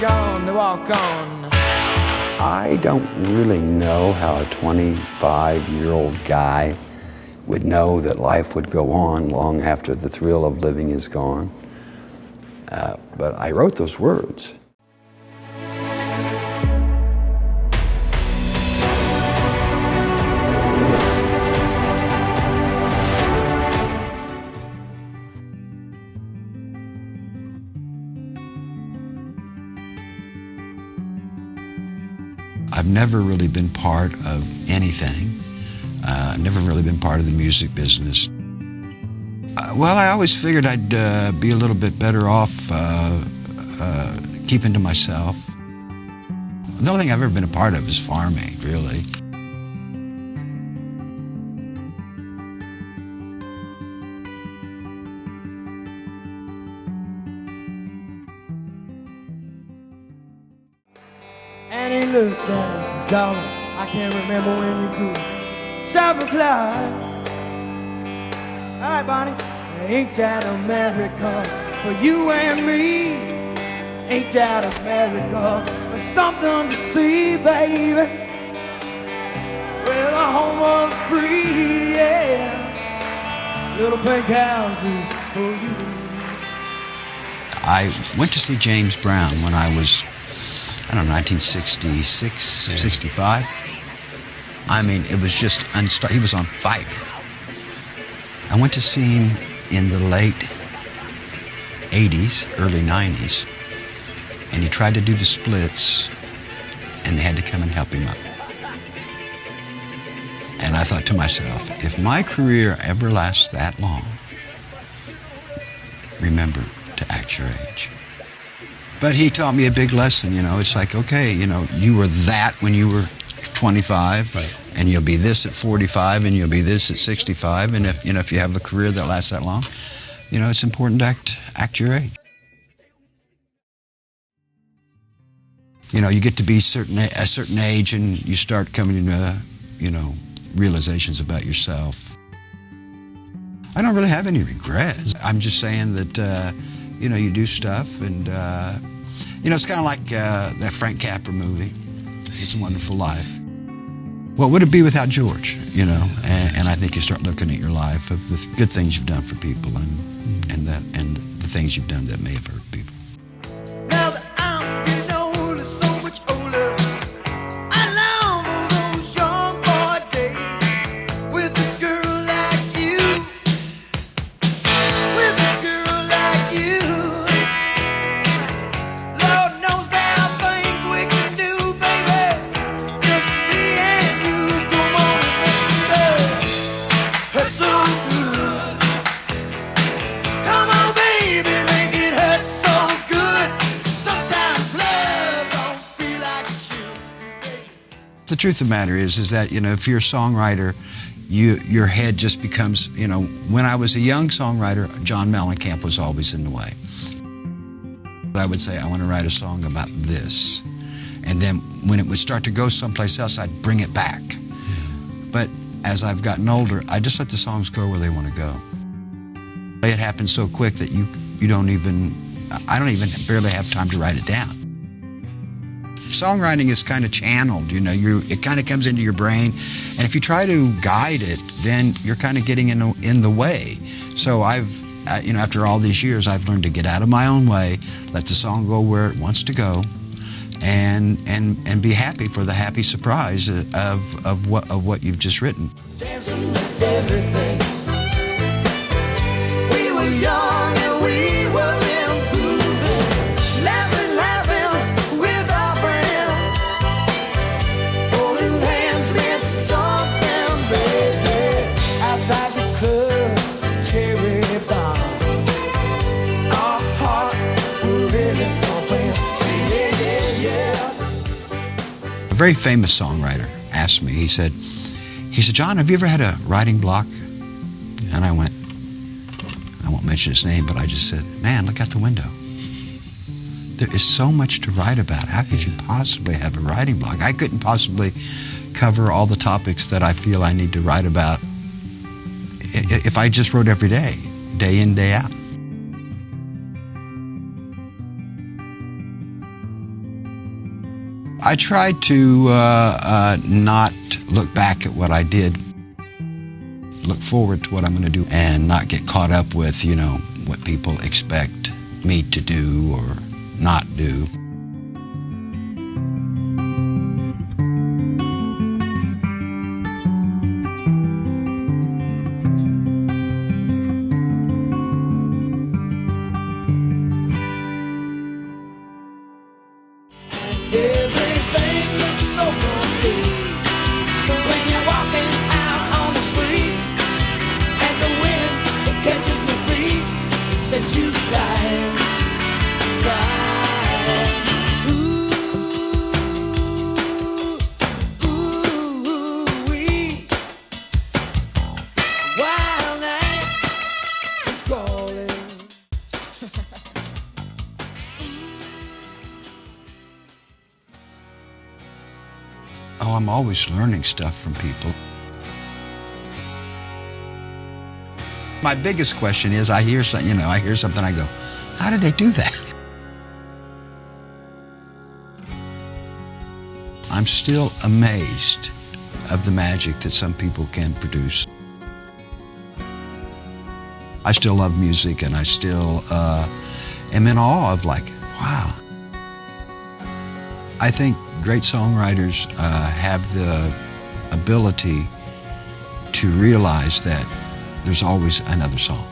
gone to walk on. I don't really know how a 25-year-old guy would know that life would go on long after the thrill of living is gone. But I wrote those words. I've never really been part of anything. Never really been part of the music business. Well, I always figured I'd be a little bit better off keeping to myself. The only thing I've ever been a part of is farming, really. And he looked at us and says, darling, I can't remember when you grew. Stop and cry. All right, Bonnie. Ain't that America for you and me? Ain't that America for something to see, baby? Well, a home of the free, yeah. Little pink houses for you. I went to see James Brown when I was, I don't know, 1966, 65. I mean, it was just he was on fire. I went to see him in the late 80s, early 90s, and he tried to do the splits, and they had to come and help him up. And I thought to myself, if my career ever lasts that long, remember to act your age. But he taught me a big lesson, you know. It's like, okay, you know, you were that when you were 25, right, and you'll be this at 45, and you'll be this at 65, and if, you know, if you have a career that lasts that long, you know, it's important to act your age. You know, you get to be a certain age, and you start coming to, you know, realizations about yourself. I don't really have any regrets. I'm just saying that, you know, you do stuff, and, you know, it's kind of like that Frank Capra movie, It's a Wonderful Life. What would it be without George, you know? And I think you start looking at your life of the good things you've done for people and the things you've done that may have hurt people. Now that I'm getting older, so much older, I long for those young boy days with a girl like you, with a girl like you. Lord knows there are things we can do, baby, just me and you. Come on, baby, that's so good. Come on, baby, make it hurt so good. Sometimes love don't feel like it should. The truth of the matter is that, you know, if you're a songwriter, your head just becomes, you know, when I was a young songwriter, John Mellencamp was always in the way. I would say, I want to write a song about this. And then when it would start to go someplace else, I'd bring it back. But as I've gotten older, I just let the songs go where they want to go. It happens so quick that I don't even barely have time to write it down. Songwriting is kind of channeled, you know, it kind of comes into your brain, and if you try to guide it, then you're kind of getting in the way. So you know, after all these years, I've learned to get out of my own way, let the song go where it wants to go, and be happy for the happy surprise of what you've just written. Dancing with everything. We were young and we were improving, laughing with our friends, holding hands meant something, baby. Outside the club, cherry bar, our hearts were really pumping. Yeah. A very famous songwriter asked me, he said, John, have you ever had a writing block? And I went, I won't mention his name, but I just said, man, look out the window. There is so much to write about. How could you possibly have a writing block? I couldn't possibly cover all the topics that I feel I need to write about if I just wrote every day, day in, day out. I try to not look back at what I did, look forward to what I'm going to do, and not get caught up with, you know, what people expect me to do or not do. Everything looks so complete when you're walking out on the streets, and the wind that catches your feet sends you flying, flying. Ooh-wee. Wild night is calling. Oh, I'm always learning stuff from people. My biggest question is, I hear something, I go, how did they do that? I'm still amazed of the magic that some people can produce. I still love music, and I still am in awe of, like, wow. I think great songwriters have the ability to realize that there's always another song.